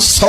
100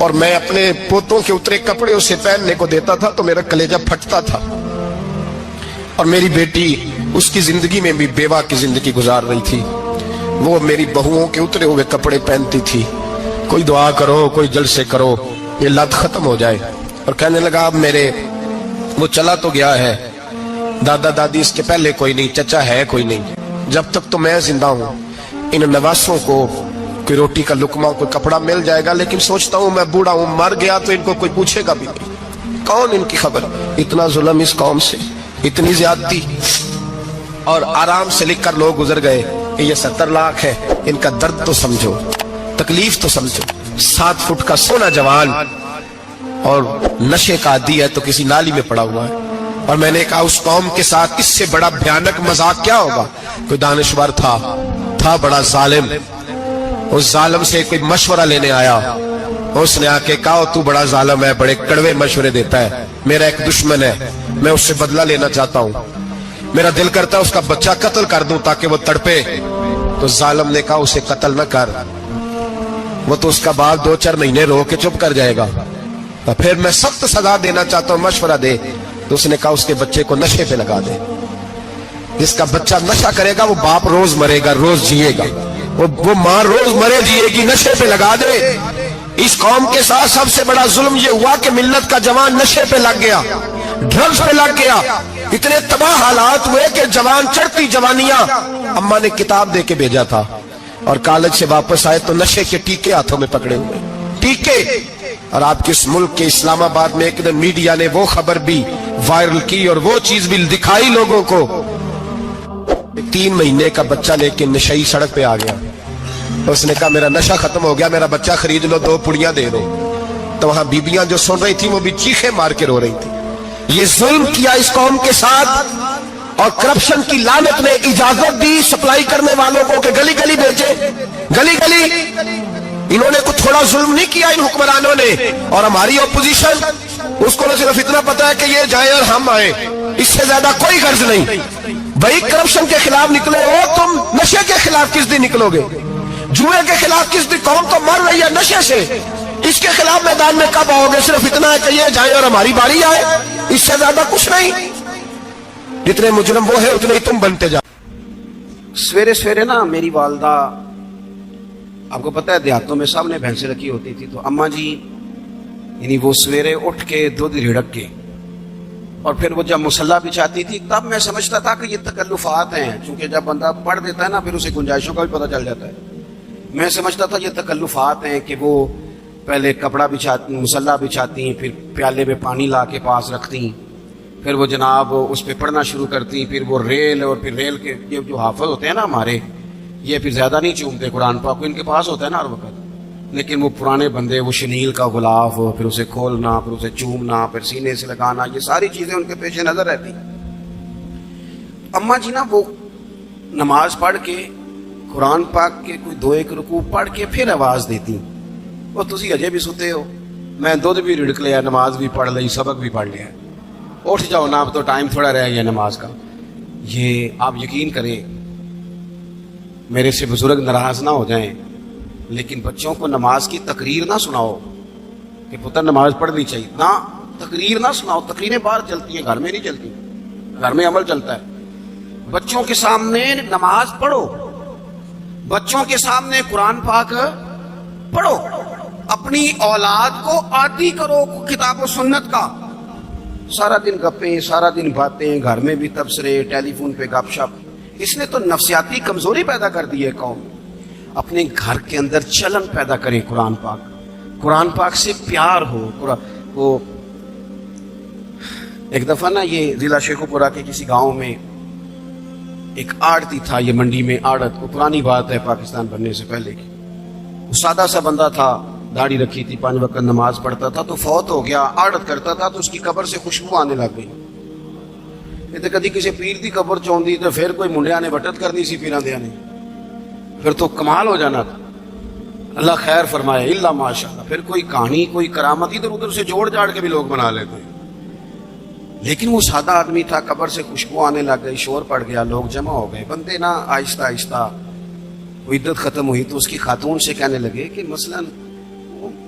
اور میں اپنے پوتوں کے اترے کپڑے اسے پہننے کو دیتا تھا تو میرا کلیجہ پھٹتا تھا. اور میری بیٹی اس کی زندگی میں بھی بیوہ کی زندگی گزار رہی تھی. وہ میری بہوؤں کے اترے ہوئے کپڑے پہنتی تھی. کوئی دعا کرو, کوئی جلسے کرو, یہ لت ختم ہو جائے. اور کہنے لگا اب میرے وہ چلا تو گیا ہے, دادا دادی اس کے پہلے کوئی نہیں, چچا ہے کوئی نہیں, جب تک تو میں زندہ ہوں ان نواسوں کو کوئی روٹی کا لقمہ, کوئی کپڑا مل جائے گا. لیکن سوچتا ہوں میں بوڑھا ہوں, مر گیا تو ان کو کوئی پوچھے گا بھی نہیں, کون ان کی خبر. اتنا ظلم اس قوم سے, اتنی زیادتی. اور آرام سے لکھ کر لوگ گزر گئے کہ یہ 70 لاکھ ہے, ان کا درد تو سمجھو, تکلیف تو سمجھو. 7 فٹ کا سونا جوان اور نشے کا عادی ہے تو کسی نالی میں پڑا ہوا ہے. اور میں نے کہا اس قوم کے ساتھ اس سے بڑا بھیانک مذاق کیا ہوگا. کوئی دانشور تھا بڑا ظالم, اس ظالم سے کوئی مشورہ لینے آیا. اس نے آ کے کہا تو بڑا ظالم ہے, بڑے کڑوے مشورے دیتا ہے, میرا ایک دشمن ہے, میں اس سے بدلہ لینا چاہتا ہوں, میرا دل کرتا ہے اس کا بچہ قتل کر دوں تاکہ وہ تڑپے. تو ظالم نے کہا اسے قتل نہ کر, وہ تو اس کا باپ 2-4 مہینے رو کے چپ کر جائے گا. تو پھر میں سخت سزا دینا چاہتا ہوں, مشورہ دے. تو اس نے کہا اس کے بچے کو نشے پہ لگا دے. جس کا بچہ نشہ کرے گا وہ باپ روز مرے گا, روز جیے گا, وہ ماں روز مرے جیے گی, نشے پہ لگا دے. اس قوم کے ساتھ سب سے بڑا ظلم یہ ہوا کہ ملت کا جوان نشے پہ لگ گیا, ڈرگز پہ لگ گیا. اتنے تباہ حالات ہوئے کہ جوان چڑھتی جوانیاں. اماں نے کتاب دے کے بھیجا تھا اور کالج سے واپس آئے تو نشے کے ٹیکے ہاتھوں میں پکڑے ہوئے, ٹیکے. اور آپ کے اس ملک کے اسلام آباد میں ایک دن میڈیا نے وہ خبر بھی وائرل کی اور وہ چیز بھی دکھائی لوگوں کو. 3 مہینے کا بچہ لے کے نشئی سڑک پہ آ گیا. اس نے کہا میرا نشہ ختم ہو گیا, میرا بچہ خرید لو, 2 پڑیاں دے دو. تو وہاں بیبیاں جو سن رہی تھی وہ بھی چیخیں مار کے رو رہی تھی. یہ ظلم کیا اس قوم کے ساتھ. اور کرپشن کی لعنت نے اجازت دی سپلائی کرنے والوں کو کہ گلی گلی بھیجے, گلی گلی. انہوں نے کچھ تھوڑا ظلم نہیں کیا ان حکمرانوں نے. اور ہماری اپوزیشن اس کو صرف اتنا پتا ہے کہ یہ جائیں اور ہم آئیں, اس سے زیادہ کوئی غرض نہیں. بھائی کرپشن کے خلاف نکلے ہو تم, نشے کے خلاف کس دن نکلو گے, جوئے کے خلاف کس دن. قوم تو مر رہی ہے نشے سے, اس کے خلاف میدان میں کب آؤ گے. صرف اتنا ہے کہ یہ جائیں اور ہماری باری آئے, اس سے زیادہ کچھ نہیں. جتنے مجرم وہ ہے اتنے ہی تم بنتے جاؤ. سویرے سویرے نا میری والدہ, آپ کو پتہ ہے دیہاتوں میں سب نے بھینسیں رکھی ہوتی تھی, تو اماں جی یعنی وہ سویرے اٹھ کے دودھ رڑک کے اور پھر وہ جب مصلی بچھاتی تھی تب میں سمجھتا تھا کہ یہ تکلفات ہیں, چونکہ جب بندہ پڑھ دیتا ہے نا پھر اسے گنجائشوں کا بھی پتہ چل جاتا ہے. میں سمجھتا تھا یہ تکلفات ہیں کہ وہ پہلے کپڑا بچھاتی, مصلی بچھاتی, پھر پیالے میں پانی لا کے پاس رکھتی, پھر وہ جناب اس پہ پڑھنا شروع کرتی, پھر وہ ریل, اور پھر ریل کے یہ جو حافظ ہوتے ہیں نا ہمارے, یہ پھر زیادہ نہیں چومتے قرآن پاک کو, ان کے پاس ہوتا ہے نا ہر وقت, لیکن وہ پرانے بندے وہ شنیل کا غلاف, پھر اسے کھولنا, پھر اسے چومنا, پھر سینے سے لگانا, یہ ساری چیزیں ان کے پیش نظر رہتی. اماں جی نا وہ نماز پڑھ کے قرآن پاک کے کوئی 2-1 رکوع پڑھ کے پھر آواز دیتی, وہ تسی اجے بھی ستے ہو, میں دودھ بھی رڑک لیا, نماز بھی پڑھ لی, سبق بھی پڑھ لیا, اٹھ جاؤ نا, اب تو ٹائم تھوڑا رہ گیا نماز کا. یہ آپ یقین کریں, میرے سے بزرگ ناراض نہ ہو جائیں, لیکن بچوں کو نماز کی تقریر نہ سناؤ کہ پتر نماز پڑھنی چاہیے, نہ تقریر نہ سناؤ. تقریریں باہر چلتی ہیں, گھر میں نہیں چلتی, گھر میں عمل چلتا ہے. بچوں کے سامنے نماز پڑھو, بچوں کے سامنے قرآن پاک پڑھو, اپنی اولاد کو عادی کرو کتاب و سنت کا. سارا دن گپیں, سارا دن باتیں, گھر میں بھی تبصرے, ٹیلی فون پہ گپ شپ, اس نے تو نفسیاتی کمزوری پیدا کر دی ہے قوم. اپنے گھر کے اندر چلن پیدا کریں قرآن پاک, قرآن پاک سے پیار ہو. وہ ایک دفعہ نا یہ ضلع شیخوپورہ کے کسی گاؤں میں ایک آڑتی تھا, یہ منڈی میں آڑت, وہ پرانی بات ہے پاکستان بننے سے پہلے کی. وہ سادہ سا بندہ تھا, داڑھی رکھی تھی, 5 وقت نماز پڑھتا تھا, تو فوت ہو گیا. آڑت کرتا تھا تو اس کی قبر سے خوشبو آنے لگ گئی. یہ تو کدی کسی پیر دی قبر چوندی تو پھر کوئی منڈیا نے بٹت کرنی سی پیراں دیا نے, پھر تو کمال ہو جانا تھا. اللہ خیر فرمائے, اللہ ماشاءاللہ. پھر کوئی کہانی, کوئی کرامت ادھر ادھر سے جوڑ جاڑ کے بھی لوگ بنا لیتے ہیں. لیکن وہ سادہ آدمی تھا, قبر سے خوشبو آنے لگ گئی, شور پڑ گیا, لوگ جمع ہو گئے. بندے نا آہستہ آہستہ وہ عدت ختم ہوئی تو اس کی خاتون سے کہنے لگے کہ مثلاً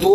2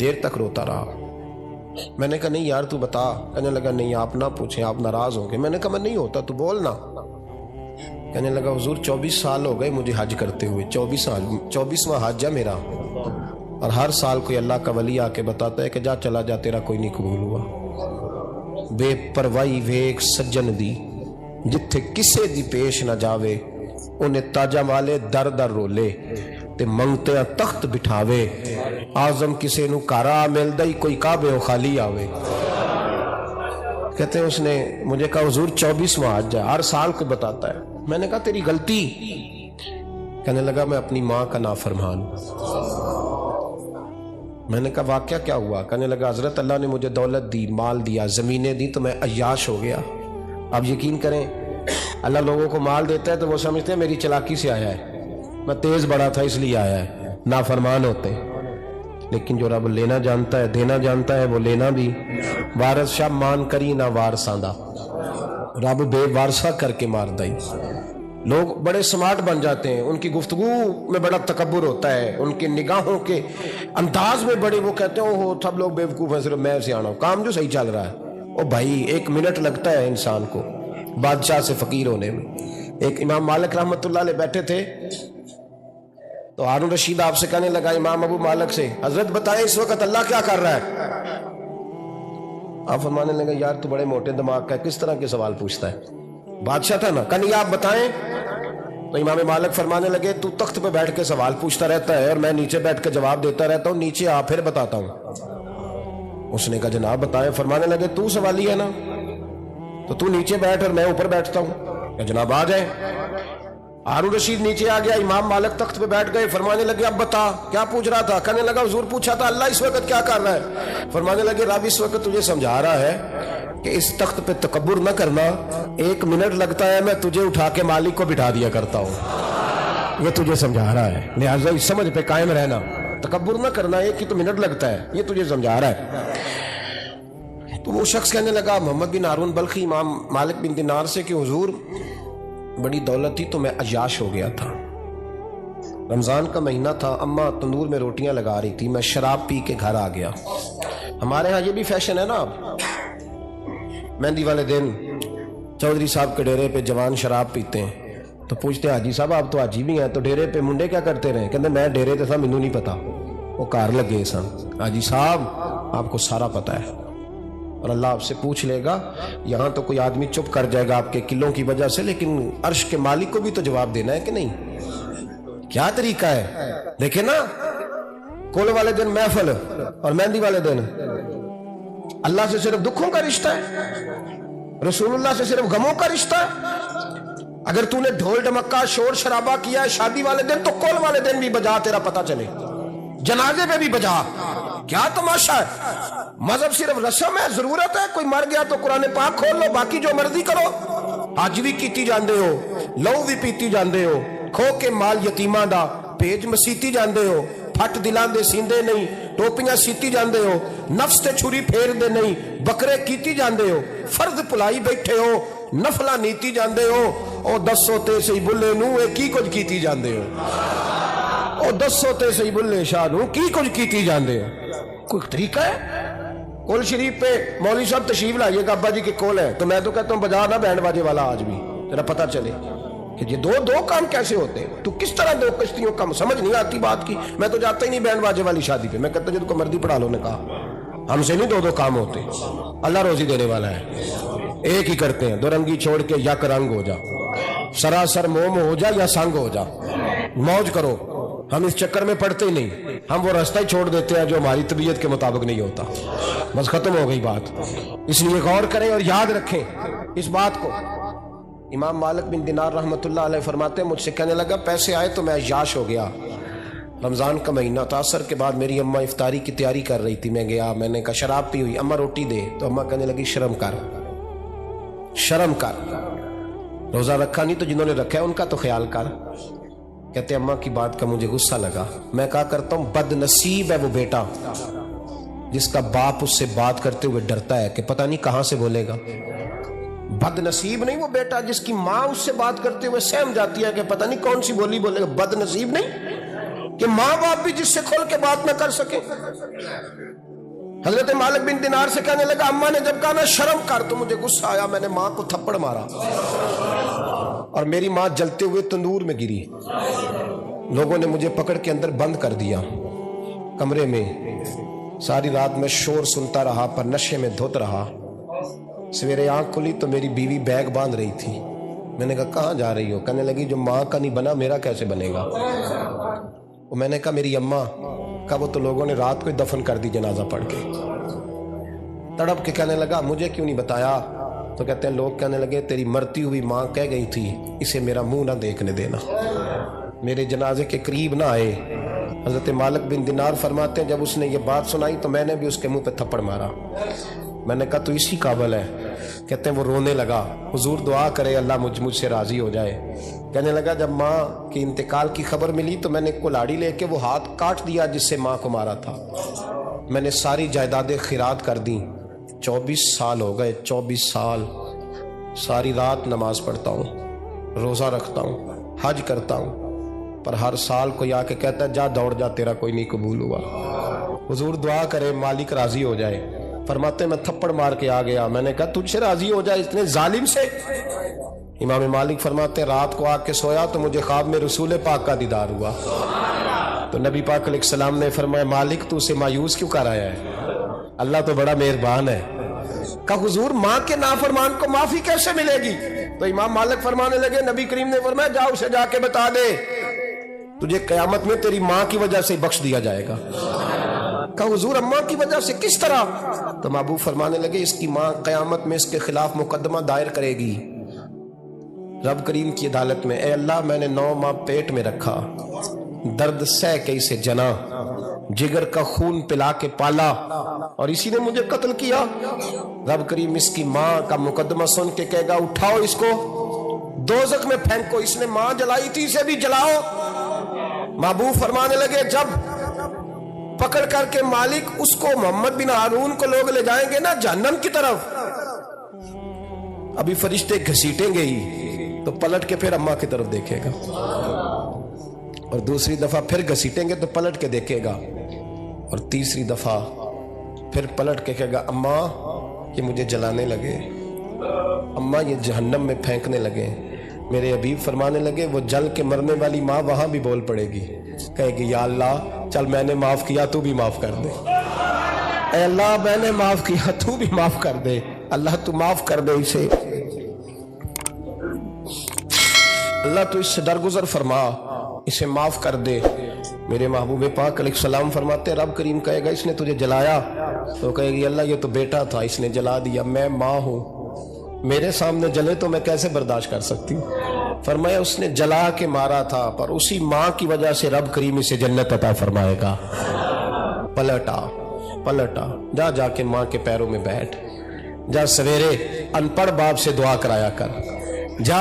دیر تک روتا رہا. میں نے کہا نہیں یار تو بتا. کہنے لگا نہیں آپ نہ پوچھیں, آپ ناراض ہوں گے. میں نے کہا میں نہیں ہوتا, تو بولنا. کہنے لگا حضور 24 سال ہو گئے مجھے حج کرتے ہوئے, 24واں حج ہے میرا, اور ہر سال کوئی اللہ کا ولی آ کے بتاتا ہے کہ جا چلا جا تیرا کوئی نہیں قبول ہوا. بے پرواہی ویک سجن دی جتھے کسے دی پیش نہ جاوے, انہیں تاجا والے در در رولے تے منگتے تخت بٹھاوے. آزم کسے نو کارا ملدا ہی کوئی کعبے و خالی آوے. کہتے ہیں اس نے مجھے کہا حضور 24واں حج ہے, ہر سال کو بتاتا ہے. میں نے کہا تیری غلطی. کہنے لگا میں اپنی ماں کا نافرمان. میں نے کہا واقعہ کیا ہوا؟ کہنے لگا حضرت اللہ نے مجھے دولت دی, مال دیا, زمینیں دی, تو میں عیاش ہو گیا. اب یقین کریں اللہ لوگوں کو مال دیتا ہے تو وہ سمجھتے ہیں میری چلاکی سے آیا ہے, میں تیز بڑا تھا اس لیے آیا ہے. نافرمان ہوتے ہیں. لیکن جو رب لینا جانتا ہے, دینا جانتا ہے, وہ لینا بھی. وارث شاہ مان کری نہ وارثاں دا, رب بے وارثہ کر کے مار دائی. لوگ بڑے سمارٹ بن جاتے ہیں, ان کی گفتگو میں بڑا تکبر ہوتا ہے, ان کے نگاہوں کے انداز میں بڑے, وہ کہتے ہیں وہ سب لوگ بیوقوف ہیں, صرف میں سیاح ہوں, کام جو صحیح چل رہا ہے. او بھائی 1 منٹ لگتا ہے انسان کو بادشاہ سے فقیر ہونے میں. ایک امام مالک رحمت اللہ علیہ بیٹھے تھے, تو ہارون رشید آپ سے کہنے لگا امام ابو مالک سے, حضرت بتائیں اس وقت اللہ کیا کر رہا ہے؟ آپ فرمانے لگے یار تو بڑے موٹے دماغ کا ہے, کس طرح کے سوال پوچھتا ہے؟ بادشاہ تھا نا. کہ نہیں آپ بتائیں. تو امام مالک فرمانے لگے تو تخت پہ بیٹھ کے سوال پوچھتا رہتا ہے اور میں نیچے بیٹھ کے جواب دیتا رہتا ہوں, نیچے آ پھر بتاتا ہوں. اس نے کہا جناب بتائیں. فرمانے لگے تو سوالی ہے نا, تو تو نیچے بیٹھ اور میں اوپر بیٹھتا ہوں. کہ جناب آ جائیں. ہارون رشید نیچے آ گیا, امام مالک تخت پہ بیٹھ گئے. فرمانے لگے اب بتا کیا پوچھ رہا تھا؟ کہنے لگا حضور پوچھا تھا اللہ اس وقت کیا کر رہا ہے. فرمانے لگے رب اس وقت تجھے سمجھا رہا ہے کہ اس تخت پہ تکبر نہ کرنا, 1 منٹ لگتا ہے میں تجھے اٹھا کے مالک کو بٹھا دیا کرتا ہوں, یہ تجھے سمجھا رہا ہے, لہٰذا اس سمجھ پہ قائم رہنا, تکبر نہ کرنا, 1 ہی تو منٹ لگتا ہے, یہ تجھے سمجھا رہا ہے. تو وہ شخص کہنے لگا محمد بن ہارون بلخی امام مالک بن دینار سے کہ حضور بڑی دولت تھی تو میں عیاش ہو گیا تھا. رمضان کا مہینہ تھا, اماں تندور میں روٹیاں لگا رہی تھی, میں شراب پی کے گھر آ گیا. ہمارے ہاں یہ بھی فیشن ہے نا, اب مہندی والے دن چودھری صاحب کے ڈیرے پہ جوان شراب پیتے ہیں, تو پوچھتے ہیں حاجی صاحب آپ تو حاجی بھی ہیں, تو ڈیرے پہ منڈے کیا کرتے رہے؟ کہتے میں ڈیرے تے تھا مینوں نہیں پتا, وہ کار لگے سن. حاجی صاحب آپ کو سارا پتا ہے, اور اللہ آپ سے پوچھ لے گا. یہاں تو کوئی آدمی چپ کر جائے گا آپ کے قلوں کی وجہ سے, لیکن عرش کے مالک کو بھی تو جواب دینا ہے کہ نہیں. کیا طریقہ ہے دیکھیں نا, کول والے دن محفل اور مہندی والے دن اللہ سے صرف دکھوں کا رشتہ ہے, رسول اللہ سے صرف غموں کا رشتہ ہے. اگر تو نے ڈھول ڈمکا شور شرابہ کیا ہے شادی والے دن, تو کول والے دن بھی بجا, تیرا پتہ چلے, جنازے پہ بھی بجا. کیا تماشا ہے؟ مذہب صرف رسم ہے, ضرورت ہے. کوئی مر گیا تو قرآن پاک کھول لو, باقی جو مرضی کرو. حج بھی کیتی جاندے ہو, لہو بھی پیتی جاندے ہو, کھو کے مال یتیماں دا پیج مسیتی جاندے ہو, پھٹ دلان دے سیندے نہیں, ٹوپیاں سیتی جاندے ہو, نفس تے چھری پھیر دے نہیں, بکرے کیتی جاندے ہو, فرض پلائی بیٹھے ہو, نفلا نیتی جاندے ہو. او دسو تے سی بلے نو اے کی کچھ کیتی جاندے ہو, او دسو تے سی بلے شاہ نو کی کچھ کیتی جاندے ہو. کوئی طریقہ ہے؟ کول شریف پہ مولوی صاحب تشریف لائیے گا, ابا جی کے کول ہے, تو میں تو کہتا ہوں بجا نہ بینڈ باجے والا آج بھی, تیرا پتہ چلے کہ یہ دو کام کیسے ہوتے ہیں. تو کس طرح 2 کشتیوں کا سمجھ نہیں آتی بات کی. میں تو جاتا ہی نہیں بینڈ باجے والی شادی پہ, میں کہتا ہوں جب کو مردی پڑھا لو. نے کہا ہم سے نہیں 2 کام ہوتے, اللہ روزی دینے والا ہے, ایک ہی کرتے ہیں. 2 رنگی چھوڑ کے یک رنگ ہو جا, سراسر موم ہو جا یا سنگ ہو جا, موج کرو. ہم اس چکر میں پڑتے ہی نہیں, ہم وہ راستہ ہی چھوڑ دیتے ہیں جو ہماری طبیعت کے مطابق نہیں ہوتا. بس ختم ہو گئی بات. اس لیے غور کریں اور یاد رکھیں اس بات کو. امام مالک بن دینار رحمت اللہ علیہ فرماتے ہیں مجھ سے کہنے لگا پیسے آئے تو میں عیاش ہو گیا. رمضان کا مہینہ تھا, عصر کے بعد میری اماں افطاری کی تیاری کر رہی تھی. میں گیا, میں نے کہا شراب پی ہوئی, اماں روٹی دے. تو اماں کہنے لگی شرم کر, شرم کر, روزہ رکھا نہیں تو جنہوں نے رکھا ہے ان کا تو خیال کر. کہتے اماں کی بات کا مجھے غصہ لگا. میں کہا کرتا ہوں بد نصیب ہے وہ بیٹا جس کا باپ اس سے بات کرتے ہوئے ڈرتا ہے کہ پتہ نہیں کہاں سے بولے گا. بد نصیب نہیں وہ بیٹا جس کی ماں اس سے بات کرتے ہوئے سہم جاتی ہے کہ پتہ نہیں کون سی بولی بولے گا. بد نصیب نہیں, کہ ماں باپ بھی جس سے کھول کے بات نہ کر سکے. حضرت مالک بن دینار سے کہنے لگا اماں نے جب کہا نا شرم کر، تو مجھے غصہ آیا، میں نے ماں کو تھپڑ مارا اور میری ماں جلتے ہوئے تندور میں گری. لوگوں نے مجھے پکڑ کے اندر بند کر دیا کمرے میں. ساری رات میں شور سنتا رہا پر نشے میں دھت رہا. سویرے آنکھ کھلی تو میری بیوی بیگ باندھ رہی تھی. میں نے کہا کہاں جا رہی ہو؟ کہنے لگی جو ماں کا نہیں بنا میرا کیسے بنے گا. میں نے کہا میری اماں کا، وہ تو لوگوں نے رات کو دفن کر دی جنازہ پڑھ کے. تڑپ کے کہنے لگا مجھے کیوں نہیں بتایا؟ تو کہتے ہیں لوگ کہنے لگے تیری مرتی ہوئی ماں کہہ گئی تھی اسے میرا منہ نہ دیکھنے دینا، میرے جنازے کے قریب نہ آئے. حضرت مالک بن دینار فرماتے ہیں جب اس نے یہ بات سنائی تو میں نے بھی اس کے منہ پہ تھپڑ مارا. میں نے کہا تو اسی قابل ہے. کہتے ہیں وہ رونے لگا، حضور دعا کرے اللہ مجھ سے راضی ہو جائے. کہنے لگا جب ماں کی انتقال کی خبر ملی تو میں نے کلاڑی لے کے وہ ہاتھ کاٹ دیا جس سے ماں کو مارا تھا. میں نے ساری جائیدادیں خیرات کر دیں. 24 سال ہو گئے، 24 سال ساری رات نماز پڑھتا ہوں، روزہ رکھتا ہوں، حج کرتا ہوں، پر ہر سال کوئی آ کے کہتا ہے جا دوڑ جا تیرا کوئی نہیں قبول ہوا. حضور دعا کرے مالک راضی ہو جائے. فرماتے میں تھپڑ مار کے آ گیا. میں نے کہا تجھ سے راضی ہو جائے اتنے ظالم سے؟ امام مالک فرماتے رات کو آ کے سویا تو مجھے خواب میں رسول پاک کا دیدار ہوا. تو نبی پاک علیہ السلام نے فرمایا مالک تو اسے مایوس کیوں کر آیا ہے؟ اللہ تو بڑا مہربان ہے. کہا حضور ماں کے نافرمان کو معافی کیسے ملے گی؟ تو امام مالک فرمانے لگے نبی کریم نے فرمایا جا اسے جا کے بتا دے تجھے قیامت میں تیری ماں کی وجہ سے بخش دیا جائے گا. کہا حضور اماں کی وجہ سے کس طرح؟ تو محبوب فرمانے لگے اس کی ماں قیامت میں اس کے خلاف مقدمہ دائر کرے گی رب کریم کی عدالت میں. اے اللہ میں نے 9 ماہ پیٹ میں رکھا، درد سہ کے اسے جنا، جگر کا خون پلا کے پالا اور اسی نے مجھے قتل کیا. رب کریم اس کی ماں کا مقدمہ سن کے کہے گا اٹھاؤ اس کو دوزخ میں پھینکو، اس نے ماں جلائی تھی اسے بھی جلاؤ. محبوب فرمانے لگے جب پکڑ کر کے مالک اس کو محمد بن ہارون کو لوگ لے جائیں گے نا جہنم کی طرف، ابھی فرشتے گھسیٹیں گے ہی تو پلٹ کے پھر اماں کی طرف دیکھے گا اور دوسری دفعہ پھر گھسیٹیں گے تو پلٹ کے دیکھے گا اور تیسری دفعہ پھر پلٹ کے کہے گا اماں یہ مجھے جلانے لگے، اماں یہ جہنم میں پھینکنے لگے. میرے حبیب فرمانے لگے وہ جل کے مرنے والی ماں وہاں بھی بول پڑے گی، کہے گی یا اللہ چل میں نے معاف کیا تو بھی معاف کر دے. اے اللہ میں نے معاف کیا تو بھی معاف کر دے. اللہ تو معاف کر دے اسے، اللہ تو اس سے درگزر فرما، اسے معاف کر دے. میرے محبوب پاک علیہ السلام فرماتے رب کریم کہے گا اس نے تجھے جلایا، تو کہے گی اللہ یہ تو بیٹا تھا اس نے جلا دیا، میں ماں ہوں میرے سامنے جلے تو میں کیسے برداشت کر سکتی ہوں. فرمایا اس نے جلا کے مارا تھا پر اسی ماں کی وجہ سے رب کریم اسے جنت عطا فرمائے گا. پلٹا جا کے ماں کے پیروں میں بیٹھ، جا سویرے ان پڑھ باپ سے دعا کرایا کر، جا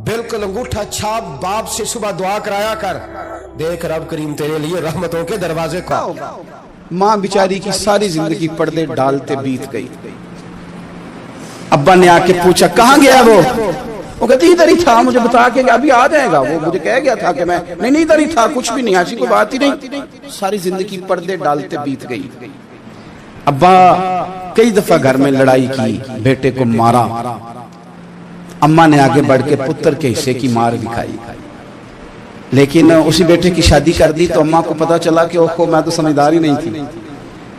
بالکل انگوٹھا چھاپ باپ سے صبح دعا کرایا کر، دیکھ رب کریم تیرے لیے رحمتوں کے دروازے کو. ماں بیچاری کی ساری زندگی پردے ڈالتے بیت گئی. ابا نے آ کے پوچھا کہاں گیا وہ کہتی ادھر ہی تھا، مجھے بتا کے ابھی آ جائے گا، وہ مجھے کہہ گیا تھا کہ میں نہیں ادھر ہی تھا، کچھ بھی نہیں، ایسی کوئی بات ہی نہیں. ساری زندگی پردے ڈالتے بیت گئی. ابا کئی دفعہ گھر میں لڑائی کی، بیٹے کو مارا، اماں نے آگے بڑھ کے پتر کے حصے کی مار دکھائی، لیکن اسی بیٹے کی شادی کر دی تو اماں کو پتا چلا کہ اوہو میں تو سمجھدار ہی نہیں تھی،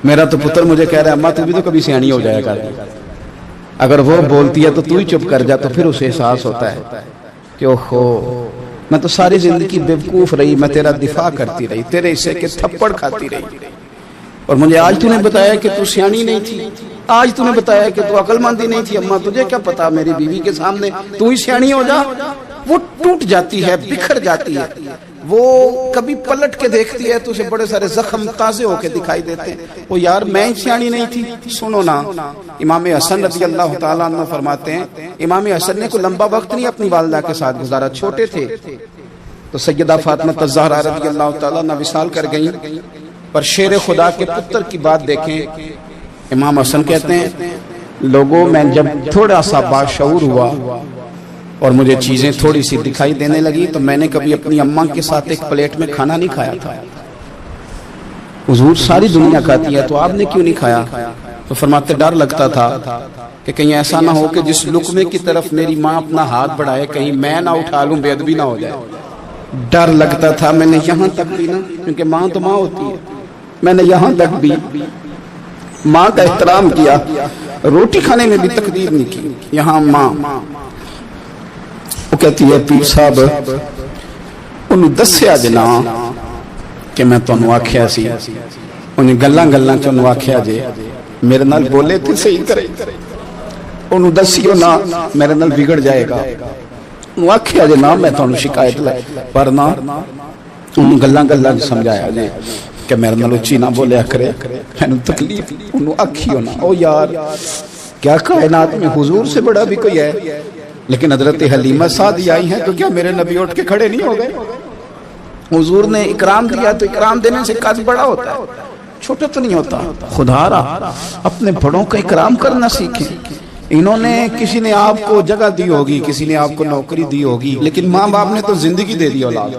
میرا تو پتر مجھے کہہ رہا ہے اماں تو بھی تو کبھی سیانی ہو جایا کر، اگر وہ بولتی ہے تو تو ہی چپ کر جا. تو پھر اسے احساس ہوتا ہے کہ اوہو میں تو ساری زندگی بیوقوف رہی، میں تیرا دفاع کرتی رہی، تیرے حصے کے تھپڑ کھاتی رہی، اور مجھے آج تو نے بتایا کہ تو سیانی نہیں تھی، آج تو نے بتایا کہ تو عقل مندی نہیں تھی. اماں تجھے کیا پتا، میری بیوی کے سامنے تو ہی سیانی ہو جا. وہ ٹوٹ جاتی ہے، بکھر جاتی ہے، وہ کبھی پلٹ کے دیکھتی ہے تو اسے بڑے سارے زخم تازے ہو کے دکھائی دیتے ہیں. وہ یار میں سیانی نہیں تھی. سنو نا امام حسن رضی اللہ تعالیٰ عنہ فرماتے ہیں امام حسن نے کوئی لمبا وقت نہیں اپنی والدہ کے ساتھ گزارا، چھوٹے تھے تو سیدہ فاطمہ الزہرا رضی اللہ تعالیٰ عنہ وصال کر گئیں. پر شیر خدا کے پتر کی بات دیکھیں، امام حسن کہتے ہیں لوگوں میں جب تھوڑا سا باشعور ہوا اور مجھے چیزیں تھوڑی سی دکھائی دینے لگی تو میں نے کبھی اپنی اماں کے ساتھ ایک پلیٹ میں کھانا نہیں کھایا تھا. حضور ساری دنیا کھاتی ہے تو آپ نے کیوں نہیں کھایا؟ تو فرماتے ڈر لگتا تھا کہ کہیں ایسا نہ ہو کہ جس لقمے کی طرف میری ماں اپنا ہاتھ بڑھائے کہیں میں نہ اٹھا لوں، بے ادبی نہ ہو جائے. ڈر لگتا تھا. میں نے یہاں تک بھی نا، کیونکہ ماں تو ماں ہوتی ہے، میں نے یہاں تک بھی ماں کا احترام کیا. روٹی کھانے میں بھی تقدیر نہیں کی. یہاں ماں وہ کہتی ہے پیر صاحب انہوں دسیا جنا کہ میں تانوں آکھیا سی، انہیں گلاں گلاں چ انہوں آکھیا جے میرے نال بولے تے صحیح کرے، انہوں دسیو نہ میرے نال بگڑ جائے گا. انہوں آکھیا جے نہ میں تانوں شکایت لے، پر نہ انہوں گلاں گلاں سمجھایا جے کہ میرے نال اچھی نہ بولیا کرے، مینوں تکلیف. انہوں آکھیو نہ. او یار کیا کائنات میں حضور سے بڑا بھی کوئی ہے؟ لیکن حضرت حلیمہ سعدی آئی ہیں تو کیا میرے نبی اٹھ کے کھڑے نہیں ہو گئے؟ حضور نے اکرام دیا تو اکرام دینے سے قد بڑا ہوتا ہے، چھوٹا تو نہیں ہوتا. خدا را اپنے بڑوں کا اکرام کرنا سیکھیں. انہوں نے کسی نے آپ کو جگہ دی ہوگی، کسی نے آپ کو نوکری دی ہوگی، لیکن ماں باپ نے تو زندگی دے دی، اولاد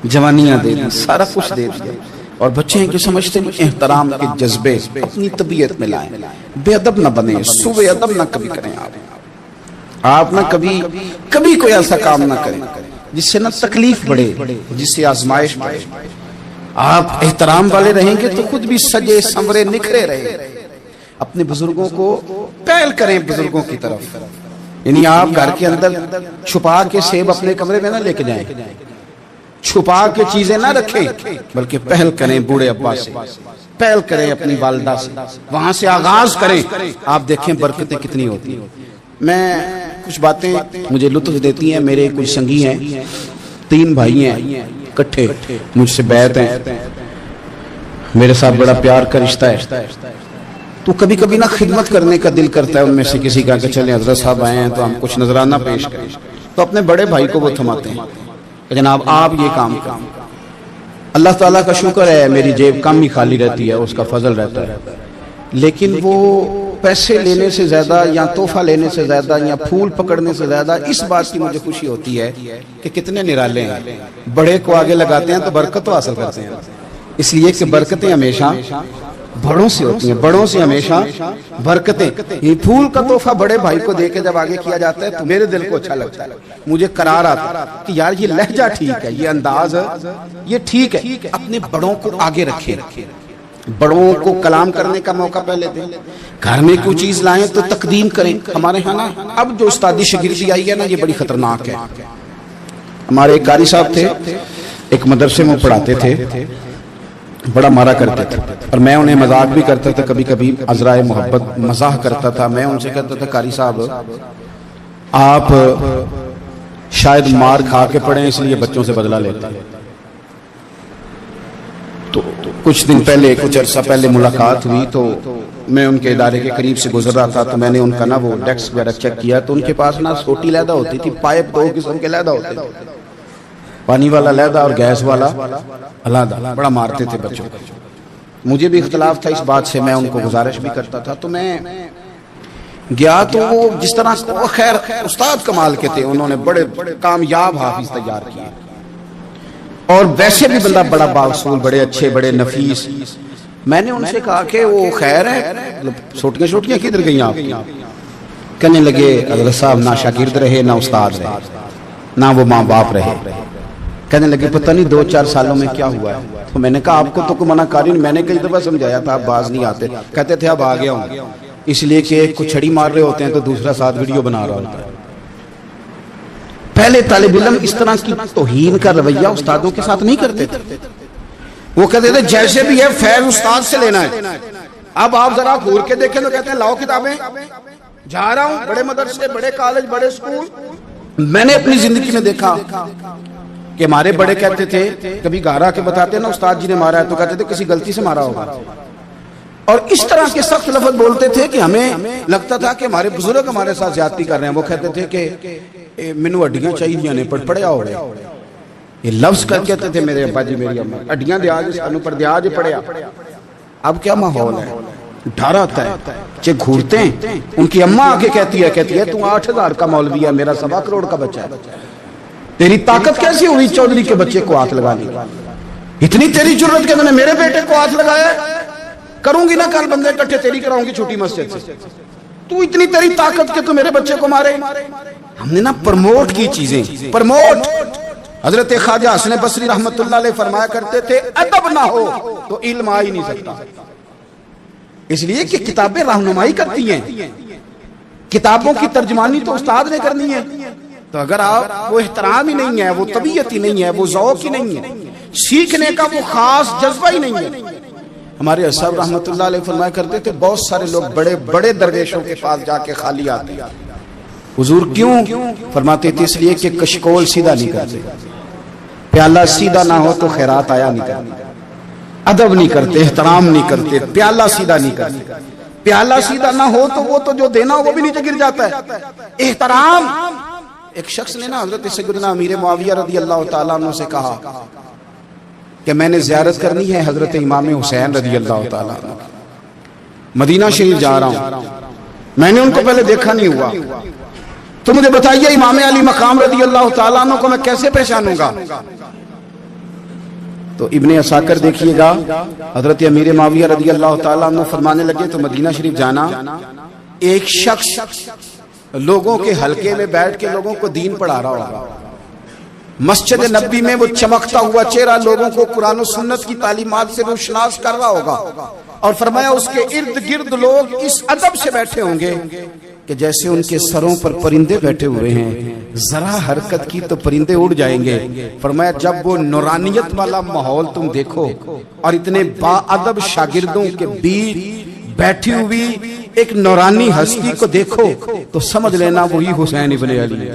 جوانیاں دے دی، سارا کچھ دے دیا. اور بچے ہیں کہ سمجھتے ہیں احترام کے جذبے اپنی طبیعت میں لائیں، بے ادب نہ بنے، سوء ادب نہ کبھی کریں. آپ نہ کبھی کوئی ایسا کام نہ کریں جس سے نہ تکلیف بڑھے، جس سے آزمائش بڑھے. آپ احترام والے رہیں گے تو خود بھی سجے سنورے نکھرے رہے. اپنے بزرگوں کو پہل کریں بزرگوں کی طرف. یعنی آپ گھر کے اندر چھپا کے سیب اپنے کمرے میں نہ لے کے جائیں، چھپا کے چیزیں نہ رکھیں، بلکہ پہل کریں بوڑھے ابا سے، پہل کریں اپنی والدہ سے، وہاں سے آغاز کریں. آپ دیکھیں برکتیں کتنی ہوتی ہیں. میں کچھ باتیں مجھے لطف دیتی ہیں. میرے کچھ سنگی ہیں، 3 بھائی ہیں کٹھے، مجھ سے بیعت ہیں، میرے ساتھ بڑا پیار کا رشتہ ہے. تو کبھی کبھی نا خدمت کرنے کا دل کرتا ہے ان میں سے کسی کا کہ چلیں حضرت صاحب آئے ہیں تو ہم کچھ نذرانہ پیش کریں. تو اپنے بڑے بھائی کو وہ تھماتے ہیں کہ جناب آپ یہ کام کریں. اللہ تعالیٰ کا شکر ہے میری جیب کم ہی خالی رہتی ہے، اس کا فضل رہتا ہے، لیکن وہ پیسے لینے سے زیادہ یا تحفہ لینے سے زیادہ یا پھول پکڑنے سے زیادہ اس بات کی مجھے خوشی ہوتی ہے کہ کتنے نرالے ہیں. بڑے کو آگے لگاتے ہیں تو برکت تو حاصل کرتے ہیں، اس لیے کہ برکتیں ہمیشہ بڑوں سے ہوتی ہیں، بڑوں سے ہمیشہ برکتیں. یہ پھول کا تحفہ بڑے بھائی کو دے کے جب آگے کیا جاتا ہے تو میرے دل کو اچھا لگتا ہے، مجھے قرار آتا ہے کہ یار یہ لہجہ ٹھیک ہے، یہ انداز یہ ٹھیک ہے. اپنے بڑوں کو آگے رکھیں، بڑوں کو کلام کرنے کا موقع پہلے دیں. گھر میں کوئی چیز لائیں تو تقدیم کریں. ہمارے ہاں نا اب جو استادی شاگردی آئی ہے نا یہ بڑی خطرناک ہے. ہمارے ایک قاری صاحب تھے، ایک مدرسے میں پڑھاتے تھے، بڑا مارا کرتے تھے، اور میں انہیں مذاق بھی کرتا تھا، کبھی کبھی عذرائے محبت مزاح کرتا تھا. میں ان سے کہتا تھا قاری صاحب آپ شاید مار کھا کے پڑھیں اس لیے بچوں سے بدلہ لیتے ہیں. تو کچھ دن پہلے، کچھ عرصہ پہلے ملاقات ہوئی تو میں ان کے ادارے کے قریب سے گزر رہا تھا تو میں نے ان کا نا وہ ڈیسک وغیرہ چیک کیا تو ان کے پاس نا سوٹی لیدہ ہوتی تھی، پائپ 2 قسم کے لیدہ ہوتے تھے، پانی والا لیدہ اور گیس والا علیحدہ. بڑا مارتے تھے بچوں کو. مجھے بھی اختلاف تھا اس بات سے، میں ان کو گزارش بھی کرتا تھا. تو میں گیا تو وہ جس طرح خیر استاد کمال کے تھے، انہوں نے بڑے کامیاب حافظ تیار کیے اور ویسے بھی بندہ بڑا بااصول، بڑے اچھے، بڑے نفیس. میں نے ان سے کہا کہ وہ خیر ہے چھوٹیاں کدھر گئیں آپ کی؟ کہنے لگے حضرت صاحب نہ شاگرد رہے نہ استاد رہے نہ وہ ماں باپ رہے. کہنے لگے پتہ نہیں 2-4 سالوں میں کیا ہوا ہے. تو میں نے کہا آپ کو تو کوئی منع کاری نہیں، میں نے کئی دفعہ سمجھایا تھا آپ باز نہیں آتے. کہتے تھے اب آ گیا ہوں، اس لیے کہ ایک کو چھڑی مار رہے ہوتے ہیں تو دوسرا ساتھ ویڈیو بنا رہا ہوتا ہے. پہلے طالب علم اس طرح کی توہین کا رویہ استادوں کے ساتھ نہیں کرتے تھے. وہ کہتے تھے جیسے بھی ہے فیض استاد سے لینا ہے. اب آپ ذرا گھور کے دیکھیں تو کہتے ہیں لاؤ کتابیں، جا رہا ہوں بڑے مدرسے، بڑے کالج، بڑے اسکول. میں نے اپنی زندگی میں دیکھا کہ ہمارے بڑے کہتے تھے، کبھی گھر کے بتاتے ہیں نا استاد جی نے مارا ہے تو کہتے تھے کسی غلطی سے مارا ہوگا. اور اس طرح کے سخت لفظ بولتے تھے کہ ہمیں لگتا تھا کہ ہمارے بزرگ ہمارے ساتھ زیادتی کر رہے ہیں. وہ کہتے تھے کہ مینوں ہڈیاں چاہیے نے پڑھیا ہو رہا. یہ لفظ کر کہتے تھے میرے ابا جی میری اماں، ہڈیاں دیا جی سانوں پر دیا جی پڑھیا. اب کیا ماحول ہے؟ ڈر آتا ہے. بچے گھورتے ہیں. ان کی اماں آگے کہتی ہے تو 8,000 کا مولوی ہے, میرا 1.25 کروڑ کا بچہ ہے, تیری طاقت کیسی ہوئی چودھری کے بچے کو ہاتھ لگانے کی؟ اتنی تیری جرت کہ میں نے میرے بیٹے کو ہاتھ لگایا؟ کروں گی نا کل بندے اکٹھے تیری کراؤں گی چھوٹی مسجد سے. تو اتنی تیری طاقت کہ تو میرے بچے کو مارے. ہم نے نا پرموٹ کی چیزیں, پرموٹ. حضرت خواجہ حسن بصری رحمت اللہ علیہ فرمایا کرتے تھے ادب نہ ہو تو علم آ ہی نہیں سکتا. اس لیے کہ کتابیں رہنمائی کرتی ہیں, کتابوں کی ترجمانی تو استاد نے کرنی ہے. تو اگر آپ وہ احترام ہی نہیں ہے, وہ طبیعت ہی نہیں ہے, وہ ذوق ہی نہیں ہے, سیکھنے کا وہ خاص جذبہ ہی نہیں ہے. ہمارے اصحاب رحمت اللہ علیہ فرمایا کرتے تھے بہت سارے لوگ بڑے بڑے درویشوں کے پاس جا کے خالی آتے ہیں. حضور کیوں؟ فرماتے تھے اس لیے کہ کشکول سیدھا نہیں کرتے, پیالہ سیدھا نہ ہو تو خیرات آیا نہیں کرتے, ادب نہیں کرتے, احترام نہیں کرتے, پیالہ سیدھا نہیں کرتے. پیالہ سیدھا نہ ہو تو وہ تو جو دینا وہ بھی نیچے گر جاتا ہے. احترام. ایک شخص نے نا حضرت سیدنا امیر معاویہ رضی اللہ تعالیٰ عنہ سے کہا کہ میں نے زیارت کرنی ہے حضرت امام حسین رضی اللہ تعالیٰ عنہ, مدینہ شریف جا رہا ہوں, میں نے ان کو پہلے دیکھا نہیں ہوا, تو مجھے بتائیے امام علی مقام رضی اللہ تعالیٰ عنہ کو میں کیسے پہچانوں گا؟ تو ابن عساکر دیکھیے گا حضرت امیر معاویہ رضی اللہ تعالیٰ عنہ فرمانے لگے تو مدینہ شریف جانا, ایک شخص لوگوں کے حلقے میں بیٹھ کے لوگوں کو دین پڑھا رہا ہوگا, مسجد نبی میں وہ چمکتا ہوا چہرہ لوگوں کو قرآن و سنت کی تعلیمات سے روشناس کر رہا ہوگا, اور فرمایا اس کے ارد گرد لوگ اس ادب سے بیٹھے ہوں گے کہ جیسے ان کے سروں پر پرندے بیٹھے ہوئے ہیں, ذرا حرکت کی تو پرندے اڑ جائیں گے. فرمایا جب وہ نورانیت والا ماحول تم دیکھو اور اتنے با ادب شاگردوں کے بیچ بیٹھی ہوئی ایک نورانی ہستی کو دیکھو تو سمجھ لینا وہی حسین ابن علی,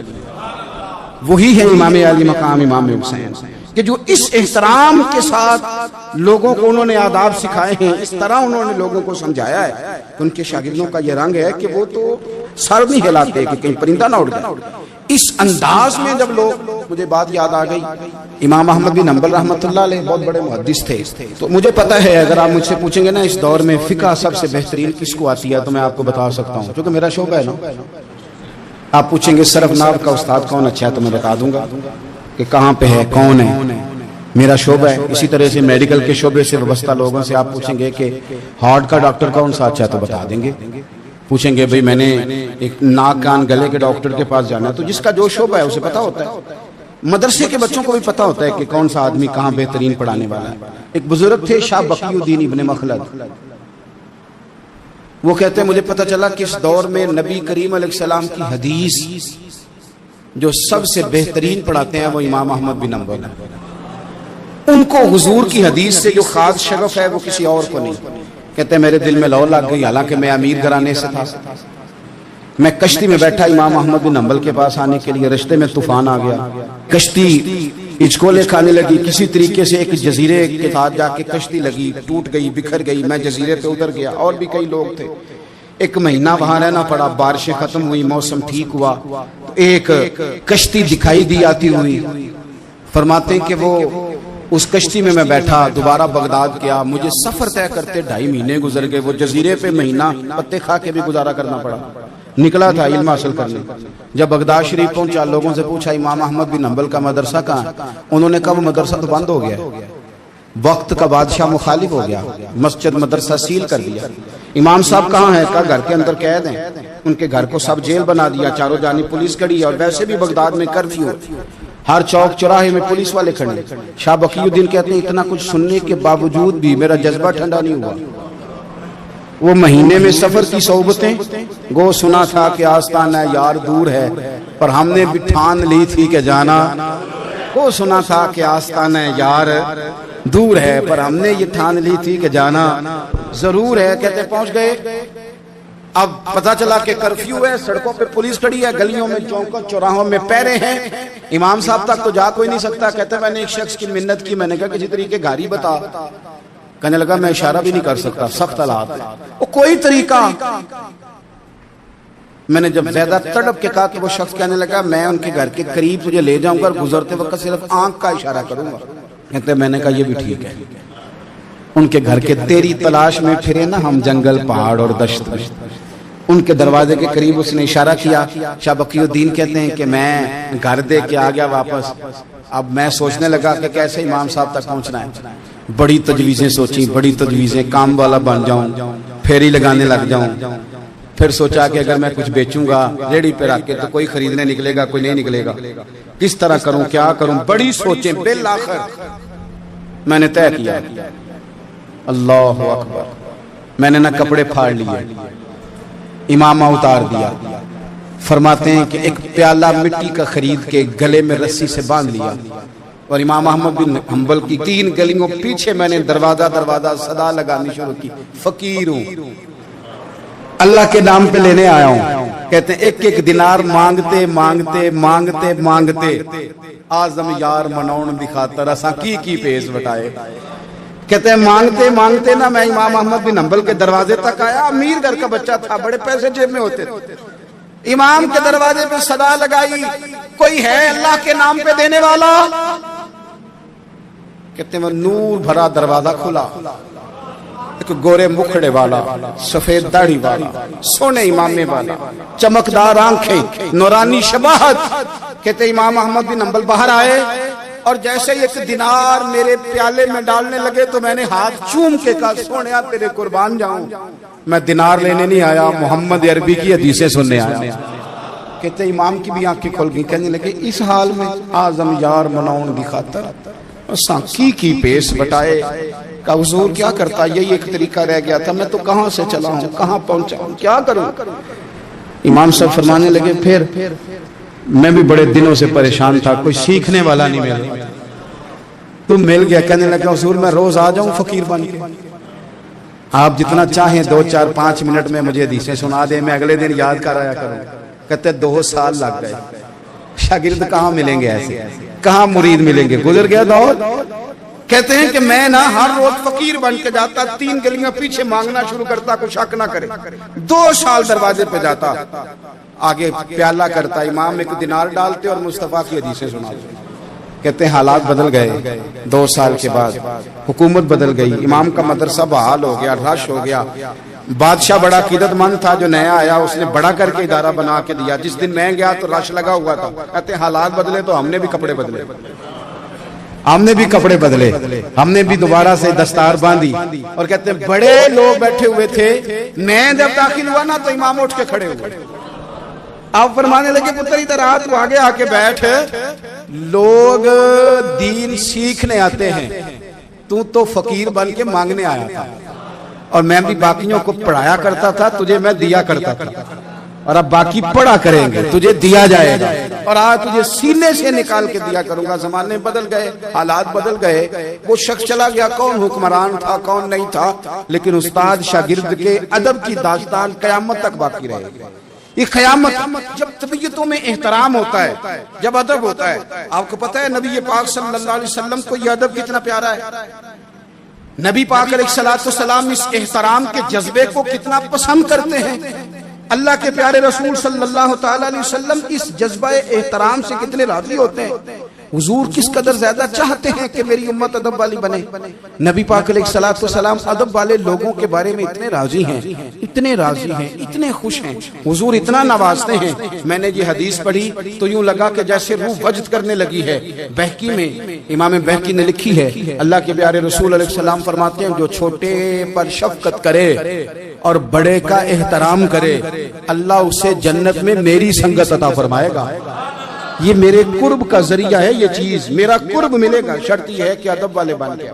وہی ہے امام علی مقام امام حسین, کہ جو اس احترام کے ساتھ لوگوں کو انہوں نے آداب سکھائے ہیں, اس طرح انہوں نے لوگوں کو سمجھایا ہے. ان کے شاگردوں کا یہ رنگ ہے کہ وہ تو سر نہیں ہلاتے کہ کہیں پرندہ نہ اڑ جائے. اس انداز میں جب لوگ, مجھے بات یاد آ گئی, امام احمد بن حنبل رحمۃ اللہ علیہ بہت بڑے محدث تھے, تو مجھے پتا ہے اگر آپ مجھ سے پوچھیں گے نا اس دور میں فقہ سب سے بہترین کس کو آتی ہے تو میں آپ کو بتا سکتا ہوں, کیونکہ میرا شعبہ ہے نا. آپ پوچھیں گے صرف ناب کا استاد کون اچھا ہے تو میں بتا دوں گا کہ کہاں پہ ہے, کون ہے, میرا شعبہ ہے. اسی طرح سے میڈیکل کے شعبے سے وابستہ لوگوں سے آپ پوچھیں گے کہ ہارٹ کا ڈاکٹر کون سا اچھا ہے تو بتا دیں گے. پوچھیں گے بھئی میں نے ایک ناک کان گلے کے ڈاکٹر کے پاس جانا ہے, تو جس کا جو شعبہ ہے اسے پتا ہوتا ہے. مدرسے کے بچوں کو بھی پتا ہوتا ہے کہ کون سا آدمی کہاں بہترین پڑھانے والا ہے. ایک بزرگ تھے شاہ بقی الدین ابن مخلد, وہ کہتے ہیں مجھے پتا چلا کہ اس دور میں نبی کریم علیہ السلام کی حدیث جو سب سے بہترین پڑھاتے ہیں وہ امام احمد بن حنبل ہیں. ان کو حضور کی حدیث سے جو خاص شغف ہے وہ کسی اور کو نہیں. کہتے ہیں میرے دل میں لو لگ گئی, حالانکہ میں امیر گھرانے سے تھا. میں کشتی میں بیٹھا امام احمد بن حنبل کے پاس آنے کے لیے, رشتے میں طوفان آ گیا, کشتی اچکولے کھانے لگی, کسی طریقے سے ایک جزیرے کے ساتھ جا کے کشتی لگی, ٹوٹ گئی, بکھر گئی. میں جزیرے پہ اتر گیا, اور بھی کئی لوگ تھے. 1 مہینہ وہاں رہنا پڑا, بارشیں ختم ہوئی, موسم ٹھیک ہوا, تو ایک کشتی دکھائی دی آتی ہوئی. فرماتے ہیں کہ وہ اس کشتی میں بیٹھا, دوبارہ بغداد گیا. مجھے سفر طے کرتے 2.5 مہینے گزر گئے. وہ جزیرے پہ مہینہ پتے کھا کے بھی گزارا کرنا پڑا. نکلا تھا علم حاصل کرنے. جب بغداد شریف پہنچا, لوگوں سے پوچھا امام احمد بن حنبل کا مدرسہ کہاں؟ انہوں نے کہا وہ مدرسہ تو بند ہو گیا, وقت کا بادشاہ مخالف ہو گیا, مسجد مدرسہ سیل کر دیا. امام صاحب کہاں ہیں؟ کہا گھر کے اندر قید ہیں. ان کے گھر کو سب جیل بنا دیا, چاروں جانب پولیس کھڑی ہے, اور ویسے بھی بغداد میں کرفیو, ہر چوک چوراہے میں پولیس والے کھڑے. شاہ بقی الدین کہتے ہیں اتنا کچھ سننے کے باوجود بھی میرا جذبہ ٹھنڈا نہیں ہوا. وہ مہینے میں سفر کی صحبتیں, گو سنا تھا کہ آستانہ یار دور ہے, پر ہم نے بھی ٹھان لی تھی کہ جانا. گو سنا تھا کہ آستانہ یار دور ہے, پر ہم نے یہ ٹھان لی تھی کہ جانا ضرور ہے. کہتے پہنچ گئے. اب پتا چلا کہ کرفیو ہے, سڑکوں پہ پولیس کھڑی ہے, گلیوں میں چوکوں چوراہوں میں پہرے ہیں. امام صاحب تک تو جا کوئی نہیں سکتا. کہتے میں نے ایک شخص کی منت کی, میں نے کہا کسی طریقے گاڑی بتا. کہنے لگا میں اشارہ بھی نہیں کر سکتا, سخت حالات. وہ کوئی طریقہ. میں نے جب زیادہ تڑپ کے کہا کہ وہ شخص کہنے لگا میں ان کے گھر کے قریب تجھے لے جاؤں گا, گزرتے وقت صرف آنکھ کا اشارہ کروں گا. کہتے میں نے کہا یہ بھی ٹھیک ہے. ان کے گھر کے تیری تلاش میں پھرے نا ہم جنگل پہاڑ اور دشت میں. ان کے دروازے کے قریب اس نے اشارہ کیا. شاہ بقی الدین کہتے ہیں کہ میں گھر دے کے آ گیا واپس. اب میں سوچنے لگا کہ کیسے امام صاحب تک پہنچنا ہے. بڑی تجویزیں سوچیں, بڑی تجویزیں, کام والا بن جاؤں, پھیری لگانے لگ جاؤں. پھر سوچا کہ اگر میں کچھ بیچوں گا ریڑھی پہ رکھ کے تو کوئی خریدنے نکلے گا, کوئی نہیں نکلے گا. کس طرح کروں, کیا کروں, بڑی سوچیں. بالآخر میں نے طے کیا, اللہ اکبر, میں نے نہ کپڑے پھاڑ لیے, امامہ اتار دیا. فرماتے ہیں کہ ایک پیالہ مٹی کا خرید کے گلے میں رسی سے باندھ لیا, اور امام احمد بن حنبل کی 3 گلیوں پیچھے میں نے دروازہ صدا لگانی شروع کی, فقیر ہوں, اللہ کے نام پہ لینے آیا ہوں. کہتے ہیں ایک ایک دینار مانگتے مانگتے مانگتے مانگتے آزم یار منون دکھاتا رسا کی پیز بٹائے. کہتے ہیں مانگتے مانگتے نا میں امام احمد بن حنبل کے دروازے تک آیا. امیر گھر کا بچہ تھا, بڑے پیسے جیب میں ہوتے تھے. امام کے دروازے پہ صدا لگائی, کوئی ہے اللہ کے نام پہ دینے والا؟ کہتے ہیں وہ نور بھرا دروازہ کھلا. ایک گورے مکھڑے والا, سفید داڑھی والا, سونے امامے والا, چمکدار آنکھیں, نورانی شباہت. کہتے امام احمد بن حنبل باہر آئے اور جیسے ایک دینار میرے پیالے میں ڈالنے لگے تو میں نے ہاتھ چوم کے کہا, سونیا تیرے قربان جاؤں, میں دینار لینے نہیں آیا, محمد عربی کی حدیثیں سننے آیا. کہتے امام کی بھی آنکھیں کھل گئی. کہنے لگے اس حال میں اعظم یار مناؤن دی خاطر سانکی کی پیس بٹائے. کہا حضور کیا کرتا, یہی ایک طریقہ رہ گیا تھا, میں تو کہاں سے چلا ہوں, کہاں پہنچا ہوں, کیا کروں. امام صاحب فرمانے لگے پھر میں بھی بڑے دنوں سے پریشان تھا, کوئی سیکھنے والا نہیں ملا, تم مل گیا. کہنے لگا حضور میں روز آ جاؤں فقیر بن کے, آپ جتنا چاہیں 2 4 5 منٹ میں مجھے حدیثیں سنا دیں, میں اگلے دن یاد کر آیا کروں. کہتے 2 سال لگ گئے. شاگرد کہاں ملیں گے ایسے, کہاں مرید ملیں گے, گزر گیا دور. کہتے ہیں کہ میں نا ہر روز فقیر بن کے جاتا, 3 گلیاں پیچھے مانگنا شروع کرتا, کوئی شک نہ کرے. 2 سال دروازے پہ جاتا, آگے پیالہ کرتا, امام ایک دینار ڈالتے اور مصطفیٰ کی حدیثیں سناتے. کہتے ہیں حالات بدل گئے. 2 سال کے بعد حکومت بدل گئی, امام کا مدرسہ بحال ہو گیا, رش ہو گیا. بادشاہ بڑا عقیدت مند تھا, جو نیا آیا اس نے بڑا کر کے ادارہ بنا کے دیا. جس دن میں گیا تو رش لگا ہوا تھا. کہتے ہیں حالات بدلے تو ہم نے بھی کپڑے بدلے, ہم نے بھی دوبارہ سے دستار باندھی. اور کہتے ہیں بڑے لوگ بیٹھے ہوئے تھے, میں جب داخل ہوا نا تو امام اٹھ کے کھڑے ہوئے. آپ فرمانے لگے پتر ادھر آ, تو آگے آ کے بیٹھ, لوگ دین سیکھنے آتے ہیں, تو فقیر بن کے مانگنے آیا تھا. اور میں بھی باقیوں کو پڑھایا کرتا تھا, تجھے میں دیا کرتا تھا, اور اب باقی پڑھا کریں گے, تجھے دیا جائے گا, اور آج تجھے سینے سے نکال کے دیا کروں گا. زمانے بدل گئے, حالات بدل گئے, وہ شخص چلا گیا, کون حکمران تھا کون نہیں تھا, لیکن استاد شاگرد کے ادب کی داستان قیامت تک باقی رہے گی. یہ قیامت جب طبیعتوں میں احترام ہوتا ہے, جب ادب ہوتا ہے. آپ کو پتہ ہے نبی پاک صلی اللہ علیہ وسلم کو یہ ادب کتنا پیارا ہے. نبی پاک علیہ السلام اس احترام کے جذبے کو کتنا پسند کرتے ہیں. اللہ کے پیارے رسول صلی اللہ تعالی علیہ وسلم اس جذبہ احترام سے کتنے راضی ہوتے ہیں. حضور کس قدر زیادہ چاہتے ہیں کہ میری امت ادب والی بنے. نبی پاک علیہ السلام ادب والے لوگوں کے بارے میں اتنے راضی ہیں, اتنے راضی ہیں, اتنے خوش ہیں. حضور اتنا نوازتے ہیں. میں نے یہ حدیث پڑھی تو یوں لگا کہ جیسے روح وجد کرنے لگی ہے. بہقی میں امام بہقی نے لکھی ہے, اللہ کے پیارے رسول علیہ السلام فرماتے ہیں جو چھوٹے پر شفقت کرے اور بڑے کا احترام کرے, اللہ اسے جنت میں میری سنگت عطا فرمائے گا. یہ میرے قرب کا ذریعہ ہے, یہ چیز میرا قرب ملے گا. شرط یہ ہے کہ ادب والے بن کے,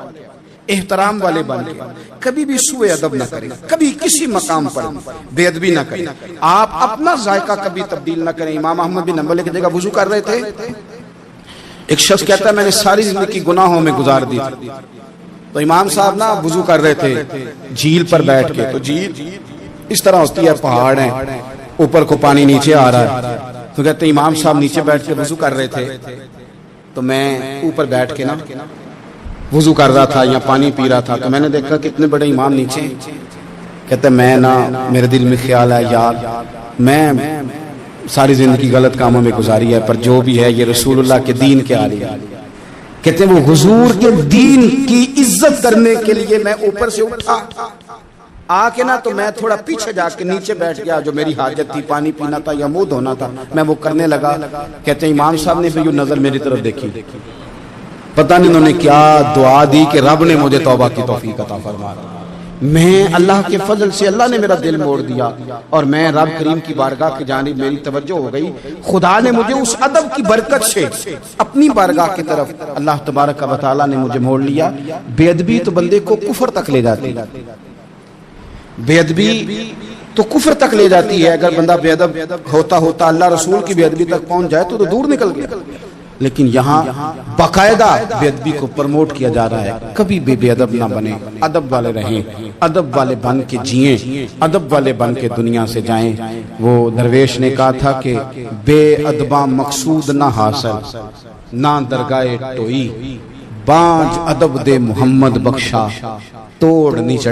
احترام والے بن کے, کبھی بھی سوء ادب نہ کریں, کبھی کسی مقام پر بے ادبی نہ کریں. آپ اپنا ذائقہ کبھی تبدیل نہ کریں. امام احمد بن حنبل کی جگہ وضو کر رہے تھے, ایک شخص کہتا ہے میں نے ساری زندگی گناہوں میں گزار دی. تو امام صاحب نا وضو کر رہے تھے جھیل پر بیٹھ کے. تو جھیل اس طرح ہوتی ہے, پہاڑ ہیں, اوپر کو پانی نیچے آ رہا ہے. تو کہتے ہیں امام صاحب نیچے بیٹھ کے وضو کر رہے تھے, تو میں اوپر بیٹھ کے نا وضو کر رہا تھا یا پانی پی رہا تھا. تو میں نے دیکھا کتنے بڑے امام نیچے. کہتے ہیں میں نا میرے دل میں خیال ہے یار میں ساری زندگی غلط کاموں میں گزاری ہے, پر جو بھی ہے یہ رسول اللہ کے دین کے آ رہی ہے. کہتے ہیں وہ حضور کے دین کی عزت کرنے کے لیے میں اوپر سے اٹھا آ کے نا تو میں تھوڑا پیچھے جا کے نیچے بیٹھ گیا, جو میری حاجت تھی, پانی پینا تھا یا منہ دھونا تھا, میں وہ کرنے لگا. کہتے ہیں امام صاحب نے بھی یوں نظر میری طرف دیکھی, پتہ نہیں انہوں نے کیا دعا دی کہ رب نے مجھے توبہ کی توفیق عطا فرما. میں اللہ کے فضل سے اللہ نے میرا دل موڑ دیا اور میں رب کریم کی بارگاہ کی جانب میری توجہ ہو گئی. خدا نے مجھے اس ادب کی برکت سے اپنی بارگاہ کی طرف اللہ تبارک و تعالیٰ نے مجھے موڑ لیا. بے ادبی تو بندے کو کفر تک لے جاتی, بے ادبی تو کفر تک لے جاتی ہے. اگر بندہ بے ادب ہوتا ہوتا اللہ رسول کی بے ادبی تک پہنچ جائے تو دور نکل گیا. لیکن یہاں باقاعدہ بے ادبی کو پروموٹ کیا جا رہا ہے. کبھی بھی بے ادب نہ بنے, ادب والے رہیں, ادب والے بن کے جئیں, ادب والے بن کے دنیا سے جائیں. وہ درویش نے کہا تھا کہ بے ادباں مقصود نہ حاصل, نہ درگاہ ٹوئی, بانج ادب دے محمد بخشا, توڑ نہیں چڑھے